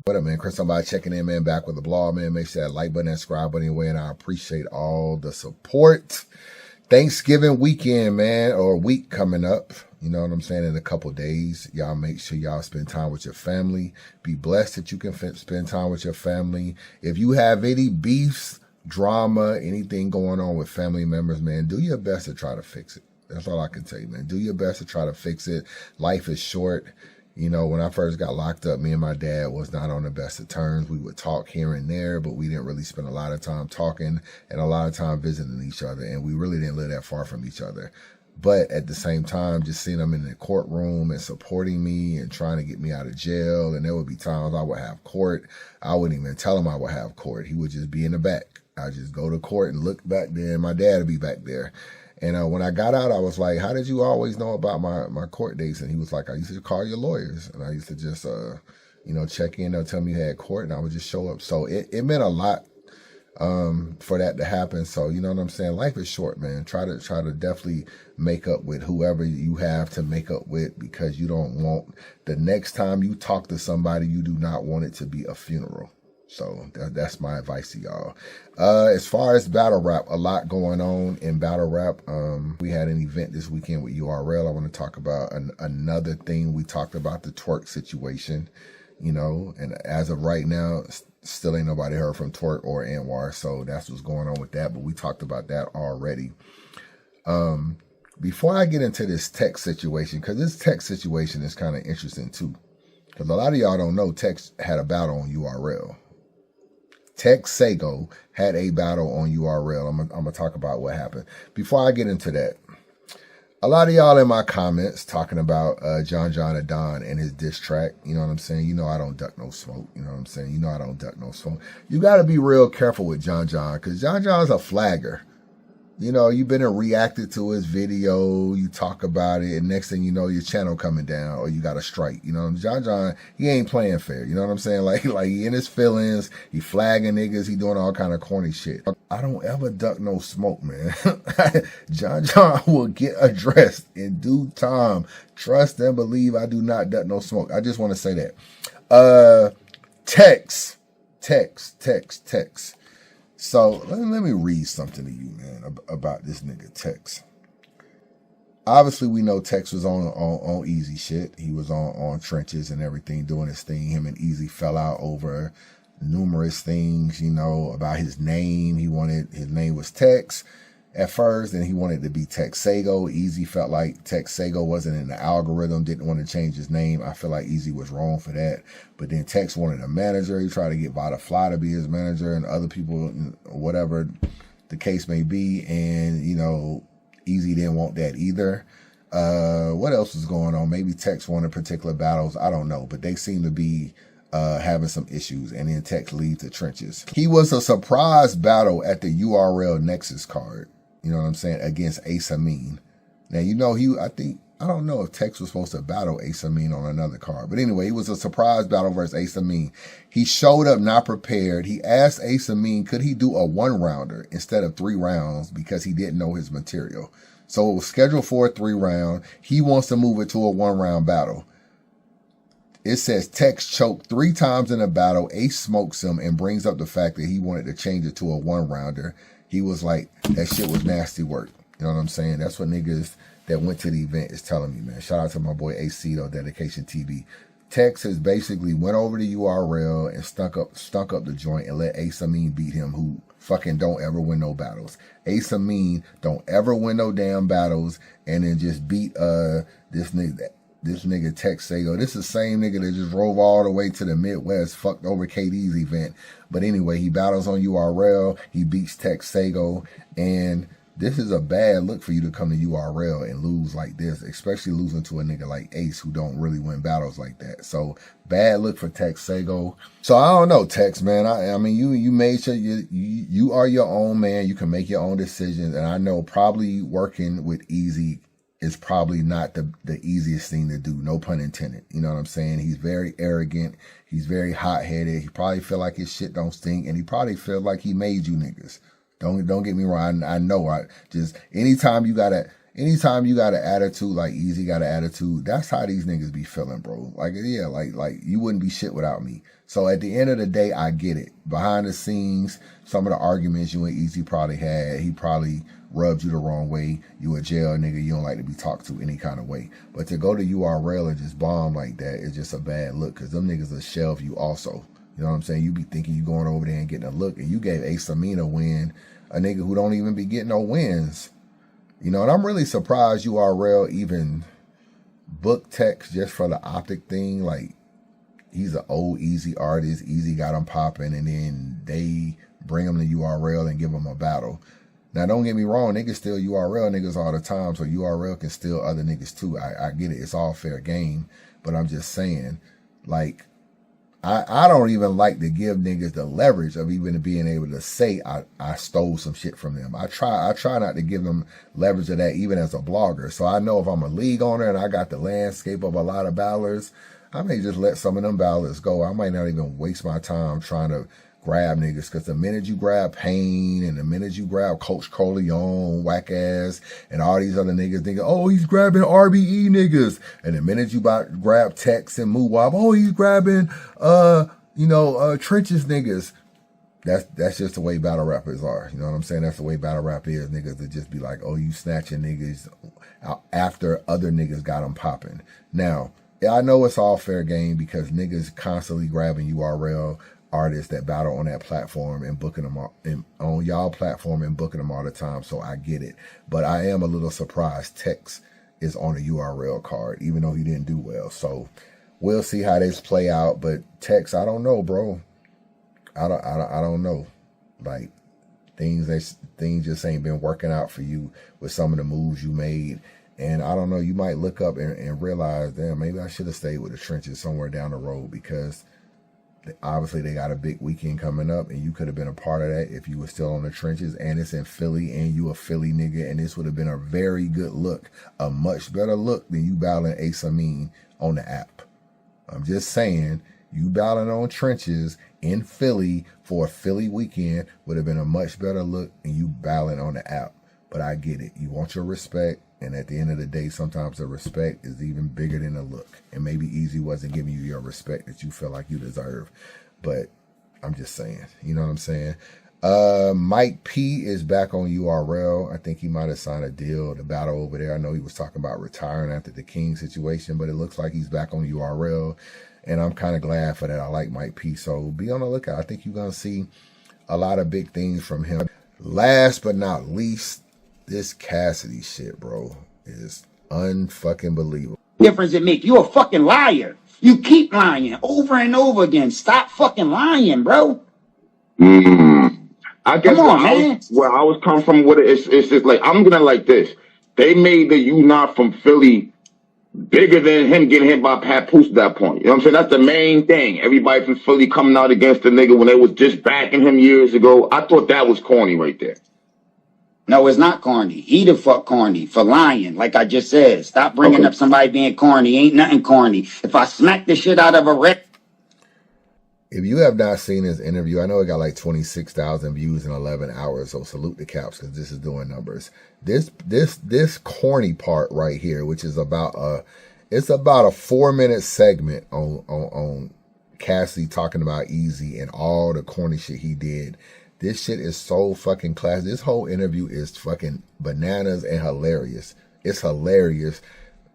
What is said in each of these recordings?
What up, man? Chris, somebody checking in, man, back with the blog, man. Make sure that like button and subscribe button anyway, and I appreciate all the support. Thanksgiving weekend, man, or week coming up. You know what I'm saying? In a couple days, y'all make sure y'all spend time with your family. Be blessed that you can spend time with your family. If you have any beefs, drama, anything going on with family members, man, do your best to try to fix it. That's all I can tell you, man. Do your best to try to fix it. Life is short. You know, when I first got locked up, me and my dad was not on the best of terms. We would talk here and there, but we didn't really spend a lot of time talking and a lot of time visiting each other. And we really didn't live that far from each other. But at the same time, just seeing him in the courtroom and supporting me and trying to get me out of jail. And there would be times I would have court. I wouldn't even tell him I would have court. He would just be in the back. I'd just go to court and look back there, and my dad would be back there. And when I got out, I was like, how did you always know about my court dates? And he was like, I used to call your lawyers. And I used to just, you know, check in. They'll tell me you had court, and I would just show up. So it meant a lot for that to happen. So, you know what I'm saying? Life is short, man. Try to definitely make up with whoever you have to make up with, because you don't want the next time you talk to somebody, you do not want it to be a funeral. So that's my advice to y'all. As far as battle rap, a lot going on in battle rap. We had an event this weekend with URL. I want to talk about another thing. We talked about the twerk situation, you know, and as of right now, still ain't nobody heard from Twerk or Anwar. So that's what's going on with that. But we talked about that already. Before I get into this Tex situation, because this Tex situation is kind of interesting too, because a lot of y'all don't know Tex had a battle on URL. Tex Saygo had a battle on URL. I'm going to talk about what happened. Before I get into that, a lot of y'all in my comments talking about John Adon and his diss track. You know what I'm saying? You know I don't duck no smoke. You know what I'm saying? You know I don't duck no smoke. You got to be real careful with John, because John's a flagger. You know, you've been reacted to his video, you talk about it, and next thing you know, your channel coming down, or you got a strike. You know, John, he ain't playing fair. You know what I'm saying? Like he in his feelings, he flagging niggas, he doing all kind of corny shit. I don't ever duck no smoke, man. John will get addressed in due time. Trust and believe I do not duck no smoke. I just want to say that. Tex. So let me read something to you, man, about this nigga Tex. Obviously, we know Tex was on Eazy shit. He was on Trenches and everything, doing his thing. Him and Eazy fell out over numerous things, you know, about his name. His name was Tex at first, and he wanted to be Tex Saygo. Eazy felt like Tex Saygo wasn't in the algorithm, didn't want to change his name. I feel like Eazy was wrong for that. But then Tex wanted a manager. He tried to get Vada Fly to be his manager and other people, whatever the case may be. And, you know, Eazy didn't want that either. What else was going on? Maybe Tex wanted particular battles. I don't know. But they seem to be having some issues. And then Tex leaves the Trenches. He was a surprise battle at the URL Nexus card. You know what I'm saying? Against Ace Amin. Now, you know, I don't know if Tex was supposed to battle Ace Amin on another card. But anyway, it was a surprise battle versus Ace Amin. He showed up not prepared. He asked Ace Amin, could he do a 1-rounder instead of 3 rounds, because he didn't know his material. So it was scheduled for a 3-round. He wants to move it to a 1-round battle. It says Tex choked 3 times in a battle. Ace smokes him and brings up the fact that he wanted to change it to a 1-rounder. He was like, that shit was nasty work. You know what I'm saying? That's what niggas that went to the event is telling me, man. Shout out to my boy Aceto, Dedication TV. Tex has basically went over to URL and stunk up the joint and let Ace Amin beat him, who fucking don't ever win no battles. Ace Amin don't ever win no damn battles, and then just beat this nigga Tex Saygo. This is the same nigga that just drove all the way to the Midwest, fucked over KD's event. But anyway, he battles on URL. He beats Tex Saygo. And this is a bad look for you to come to URL and lose like this, especially losing to a nigga like Ace, who don't really win battles like that. So bad look for Tex Saygo. So I don't know, Tex, man. I mean, you made sure you are your own man. You can make your own decisions. And I know probably working with Eazy is probably not the easiest thing to do. No pun intended. You know what I'm saying? He's very arrogant. He's very hot-headed. He probably feel like his shit don't stink. And he probably feel like he made you niggas. Don't get me wrong. I know. Just anytime you got anytime you got an attitude like Eazy got an attitude, that's how these niggas be feeling, bro. Like, yeah, like you wouldn't be shit without me. So at the end of the day, I get it. Behind the scenes, some of the arguments you and Eazy probably had, he probably rubbed you the wrong way. You a jail nigga, you don't like to be talked to any kind of way. But to go to URL and just bomb like that is just a bad look, because them niggas will shelve you also. You know what I'm saying? You be thinking you going over there and getting a look, and you gave Ace Amin a win, a nigga who don't even be getting no wins. You know, and I'm really surprised URL even booked Tex just for the optic thing. Like, he's an old Eazy artist. Eazy got him popping, and then they bring him to URL and give him a battle. Now, don't get me wrong, niggas steal URL niggas all the time, so URL can steal other niggas too. I get it. It's all fair game. But I'm just saying, like, I don't even like to give niggas the leverage of even being able to say I stole some shit from them. I try not to give them leverage of that even as a blogger. So I know if I'm a league owner and I got the landscape of a lot of ballers, I may just let some of them ballers go. I might not even waste my time trying to grab niggas, because the minute you grab Payne and the minute you grab Coach Corleone, whack ass, and all these other niggas thinking, oh, he's grabbing RBE niggas, and the minute you grab Tex and Muwab, oh, he's grabbing Trenches niggas. That's just the way battle rappers are. You know what I'm saying? That's the way battle rap is. Niggas that just be like, oh, you snatching niggas after other niggas got them popping. Now, I know it's all fair game because niggas constantly grabbing URL artists that battle on that platform and booking them on y'all platform and booking them all the time. So I get it. But I am a little surprised Tex is on a URL card, even though he didn't do well. So we'll see how this play out. But Tex, I don't know, bro. I don't know. Like, things just ain't been working out for you with some of the moves you made. And I don't know, you might look up and realize, damn, maybe I should have stayed with the Trenches somewhere down the road, because obviously they got a big weekend coming up, and you could have been a part of that if you were still on the Trenches, and it's in Philly, and you a Philly nigga, and this would have been a very good look, a much better look than you battling Ace Amin on the app. I'm just saying, you battling on Trenches in Philly for a Philly weekend would have been a much better look than you battling on the app. But I get it. You want your respect. And at the end of the day, sometimes the respect is even bigger than the look. And maybe Eazy wasn't giving you your respect that you feel like you deserve. But I'm just saying. You know what I'm saying? Mike P is back on URL. I think he might have signed a deal to battle over there. I know he was talking about retiring after the King situation, but it looks like he's back on URL. And I'm kind of glad for that. I like Mike P. So be on the lookout. I think you're going to see a lot of big things from him. Last but not least, this Cassidy shit, bro, is unfucking believable. Difference it make? You a fucking liar. You keep lying over and over again. Stop fucking lying, bro. I guess where I was coming from with it, it's just like, I'm gonna like this. They made the You Not From Philly bigger than him getting hit by Papoose at that point. You know what I'm saying? That's the main thing. Everybody from Philly coming out against the nigga when they was just backing him years ago. I thought that was corny right there. No, it's not corny. He the fuck corny for lying. Like I just said, stop bringing up somebody being corny. Ain't nothing corny. If I smack the shit out of a wreck. If you have not seen this interview, I know it got like 26,000 views in 11 hours. So salute the Caps, because this is doing numbers. This corny part right here, which is about a 4-minute segment on Cassidy talking about Eazy and all the corny shit he did. This shit is so fucking classic. This whole interview is fucking bananas and hilarious. It's hilarious.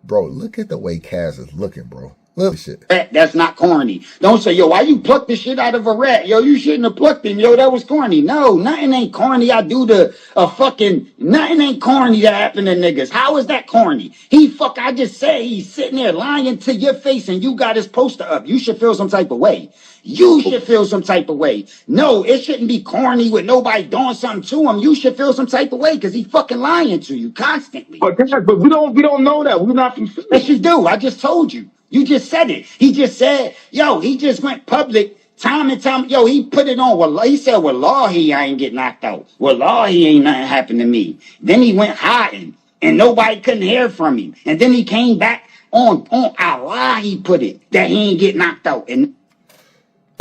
Bro, look at the way Cass is looking, bro. Look at shit. That's not corny. Don't say, yo, why you pluck the shit out of a rat? Yo, you shouldn't have plucked him. Yo, that was corny. No, nothing ain't corny. Nothing ain't corny that happened to niggas. How is that corny? I just said he's sitting there lying to your face and you got his poster up. You should feel some type of way. You should feel some type of way. No, it shouldn't be corny with nobody doing something to him. You should feel some type of way because he fucking lying to you constantly. But we don't know that. We're not from Philly. Yes, you do. I just told you. You just said it. He just said, yo, he just went public time and time. Yo, he put it on. Well, he said, wallahi, I ain't get knocked out. Wallahi, ain't nothing happened to me. Then he went hiding and nobody couldn't hear from him. And then he came back on Allah, he put it, that he ain't get knocked out. And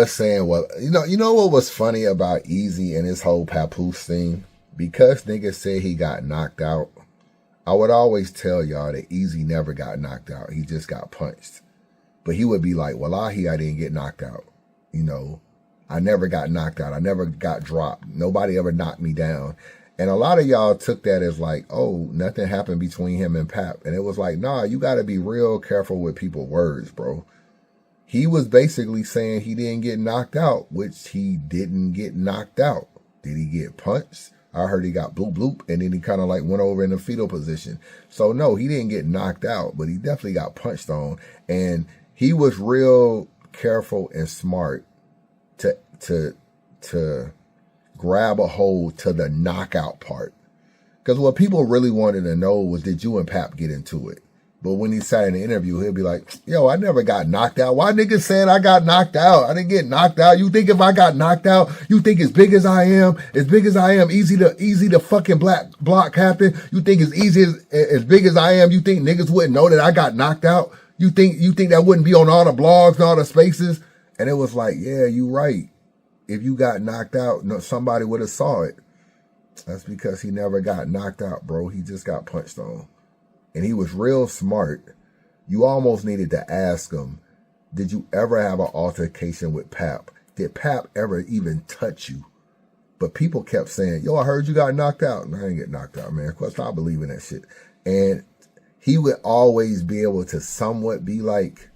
saying, well, you know what was funny about Eazy and his whole Papoose thing? Because niggas said he got knocked out, I would always tell y'all that Eazy never got knocked out. He just got punched. But he would be like, wallahi, I didn't get knocked out. You know, I never got knocked out. I never got dropped. Nobody ever knocked me down. And a lot of y'all took that as like, oh, nothing happened between him and Pap. And it was like, nah, you got to be real careful with people's words, bro. He was basically saying he didn't get knocked out, which he didn't get knocked out. Did he get punched? I heard he got bloop bloop, and then he kind of like went over in the fetal position. So no, he didn't get knocked out, but he definitely got punched on. And he was real careful and smart to grab a hold to the knockout part. Because what people really wanted to know was, did you and Pap get into it? But when he sat in the interview, he'll be like, yo, I never got knocked out. Why niggas saying I got knocked out? I didn't get knocked out. You think if I got knocked out, you think as big as I am, easy to fucking block captain? You think as big as I am, you think niggas wouldn't know that I got knocked out? You think that wouldn't be on all the blogs and all the spaces? And it was like, yeah, you right. If you got knocked out, no, somebody would have saw it. That's because he never got knocked out, bro. He just got punched on. And he was real smart. You almost needed to ask him, did you ever have an altercation with Pap? Did Pap ever even touch you? But people kept saying, yo, I heard you got knocked out. And I didn't get knocked out, man. Of course, I believe in that shit. And he would always be able to somewhat be like,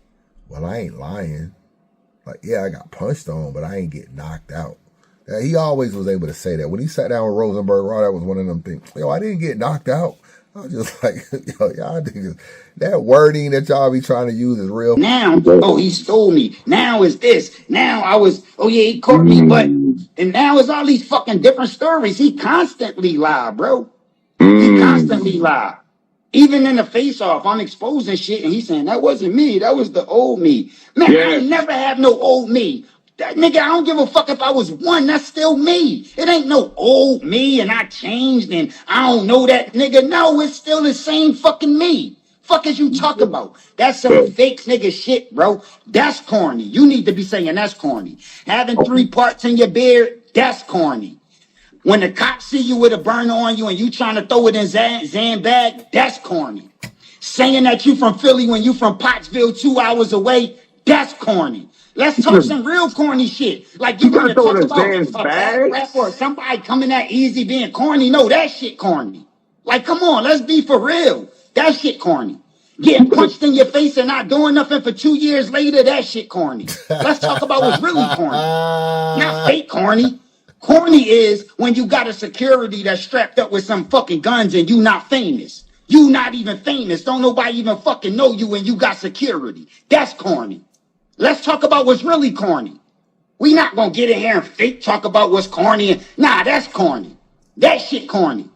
well, I ain't lying. Like, yeah, I got punched on, but I ain't get knocked out. He always was able to say that. When he sat down with Rosenberg, that was one of them things. Yo, I didn't get knocked out. I was just like, yo, y'all niggas, that wording that y'all be trying to use is real. Now, oh, he stole me. Now is this. Now oh yeah, he caught me, but, and now it's all these fucking different stories. He constantly lie, bro. He constantly lie. Even in the face-off, I'm exposing shit, and he's saying, that wasn't me. That was the old me. Man, I ain't never have no old me. That nigga, I don't give a fuck if I was one. That's still me. It ain't no old me, and I changed, and I don't know that nigga. No, it's still the same fucking me. Fuck is you talk about? That's some fake nigga shit, bro. That's corny. You need to be saying that's corny. Having 3 parts in your beard, that's corny. When the cops see you with a burner on you and you trying to throw it in Zan bag, that's corny. Saying that you from Philly when you from Pottsville 2 hours away, that's corny. Let's talk some real corny shit. Like you gotta talk about a bad rap or somebody coming at Eazy being corny. No, that shit corny. Like, come on, let's be for real. That shit corny. Getting punched in your face and not doing nothing for 2 years later, that shit corny. Let's talk about what's really corny. Not fake corny. Corny is when you got a security that's strapped up with some fucking guns and you not famous. You not even famous. Don't nobody even fucking know you and you got security. That's corny. Let's talk about what's really corny. We not gonna get in here and fake talk about what's corny. Nah, that's corny. That shit corny.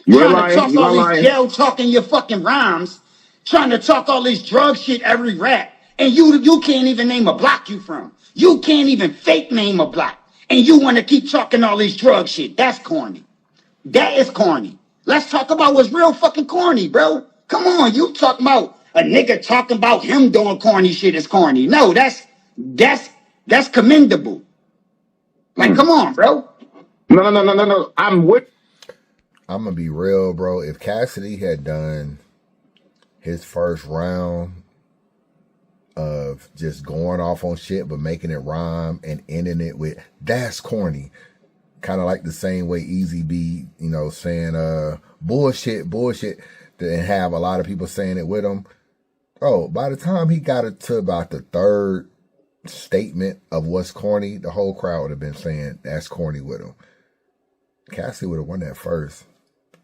Trying to talk all these jail talking your fucking rhymes. Trying to talk all this drug shit every rap. And you can't even name a block you from. You can't even fake name a block. And you want to keep talking all this drug shit. That's corny. That is corny. Let's talk about what's real fucking corny, bro. Come on, you talking about a nigga talking about him doing corny shit is corny. No, that's commendable. Like, come on, bro. No. I'm gonna be real, bro. If Cassidy had done his first round of just going off on shit but making it rhyme and ending it with that's corny, kind of like the same way Eazy be, you know, saying bullshit, and have a lot of people saying it with him. Oh, by the time he got it to about the 3rd statement of what's corny, the whole crowd would have been saying that's corny with him. Cassidy would have won that first.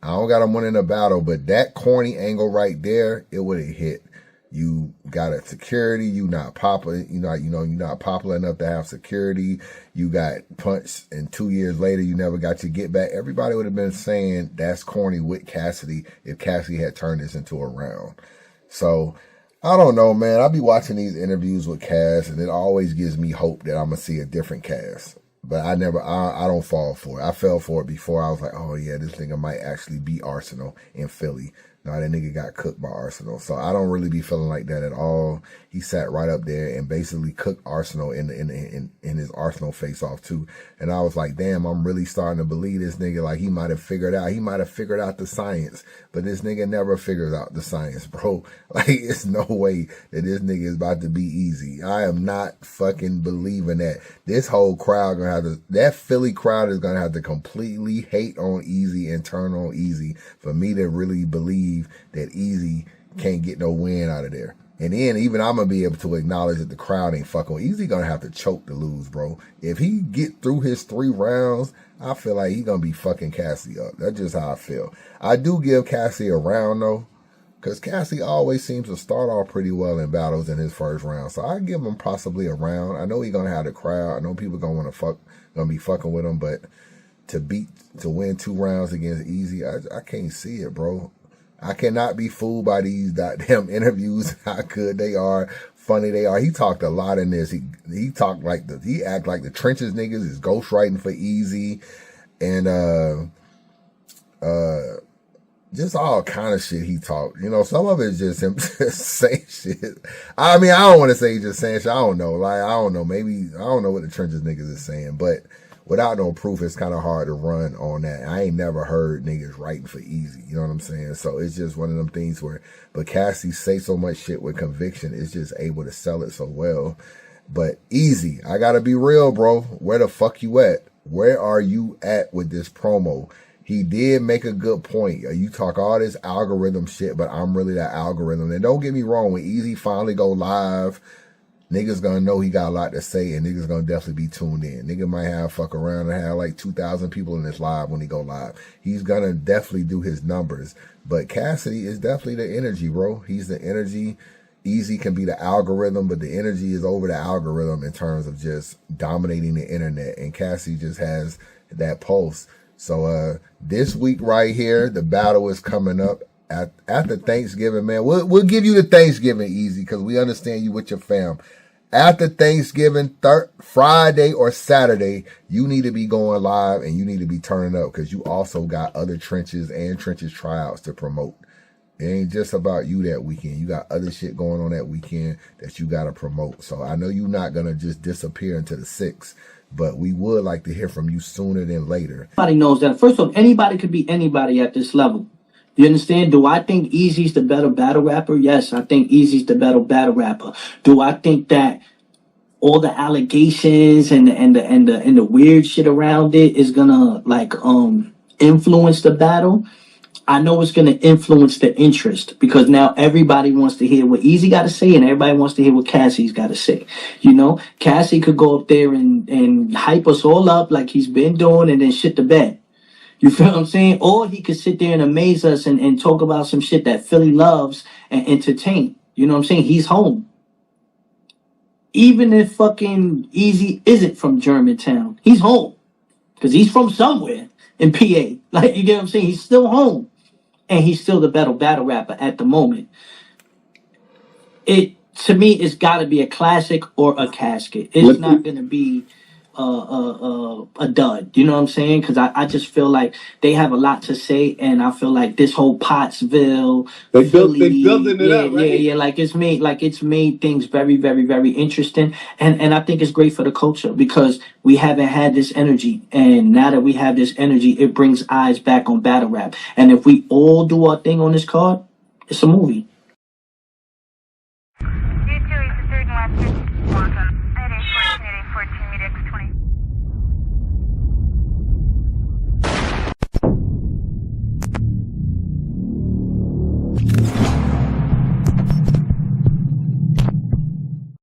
I don't got him winning the battle, but that corny angle right there, it would have hit. You got a security, you not popular, you're not popular enough to have security. You got punched, and 2 years later, you never got your get back. Everybody would have been saying that's corny with Cassidy if Cassidy had turned this into a round. So I don't know, man. I'll be watching these interviews with Cass, and it always gives me hope that I'm gonna see a different Cass. But I don't fall for it. I fell for it before. I was like, oh yeah, this nigga might actually beat Arsenal in Philly. Nah, that nigga got cooked by Arsenal. So I don't really be feeling like that at all. He sat right up there and basically cooked Arsenal in his Arsenal face off too. And I was like, damn, I'm really starting to believe this nigga. Like he might have figured out the science, but this nigga never figures out the science, bro. Like it's no way that this nigga is about to be easy. I am not fucking believing that. This whole crowd that Philly crowd is gonna have to completely hate on Eazy and turn on Eazy for me to really believe that Eazy can't get no win out of there. And then even I'm going to be able to acknowledge that the crowd ain't fucking with Eazy. Going to have to choke to lose, bro. If he get through his 3 rounds, I feel like he going to be fucking Cassidy up. That's just how I feel. I do give Cassidy a round, though, because Cassidy always seems to start off pretty well in battles in his first round. So I give him possibly a round. I know he's going to have the crowd. I know people going to be fucking with him, but to win 2 rounds against Eazy, I can't see it, bro. I cannot be fooled by these goddamn interviews, how good they are, funny they are. He talked a lot in this. He talked he act like the trenches niggas is ghostwriting for Eazy, and just all kind of shit he talked. You know, some of it is just him just saying shit. I mean, I don't want to say he's just saying shit. I don't know. Like, I don't know. Maybe, I don't know what the trenches niggas is saying, but without no proof, it's kind of hard to run on that. I ain't never heard niggas writing for Eazy. You know what I'm saying? So it's just one of them things where, but Cassidy say so much shit with conviction, it's just able to sell it so well. But Eazy, I gotta be real, bro. Where the fuck you at? Where are you at with this promo? He did make a good point. You talk all this algorithm shit, but I'm really that algorithm. And don't get me wrong, when Eazy finally go live, niggas gonna know he got a lot to say, and niggas gonna definitely be tuned in. Nigga might have fuck around and have like 2,000 people in his live when he go live. He's gonna definitely do his numbers. But Cassidy is definitely the energy, bro. He's the energy. Eazy can be the algorithm, but the energy is over the algorithm in terms of just dominating the internet. And Cassidy just has that pulse. So this week right here, the battle is coming up after Thanksgiving, man. We'll give you the Thanksgiving Eazy, because we understand you with your fam. After Thanksgiving, Friday or Saturday, you need to be going live and you need to be turning up, because you also got other trenches and trenches tryouts to promote. It ain't just about you that weekend. You got other shit going on that weekend that you got to promote. So I know you're not going to just disappear into the 6th, but we would like to hear from you sooner than later. Everybody knows that. First of all, anybody could be anybody at this level. You understand? Do I think Eazy's the better battle rapper? Yes, I think Eazy's the better battle rapper. Do I think that all the allegations and the weird shit around it is gonna influence the battle? I know it's gonna influence the interest, because now everybody wants to hear what Eazy got to say, and everybody wants to hear what Cassie's got to say. You know, Cassie could go up there and hype us all up like he's been doing, and then shit the bed. You feel what I'm saying? Or he could sit there and amaze us and talk about some shit that Philly loves and entertain. You know what I'm saying? He's home. Even if fucking Eazy isn't from Germantown, he's home. Because he's from somewhere in PA. Like, you get what I'm saying? He's still home. And he's still the better battle rapper at the moment. To me, it's got to be a classic or a casket. It's not going to be a dud. You know what I'm saying? Because I just feel like they have a lot to say, and I feel like this whole Pottsville, they building it up, right? Yeah. Like it's made things very, very, very interesting, and I think it's great for the culture, because we haven't had this energy, and now that we have this energy, it brings eyes back on battle rap. And if we all do our thing on this card, it's a movie.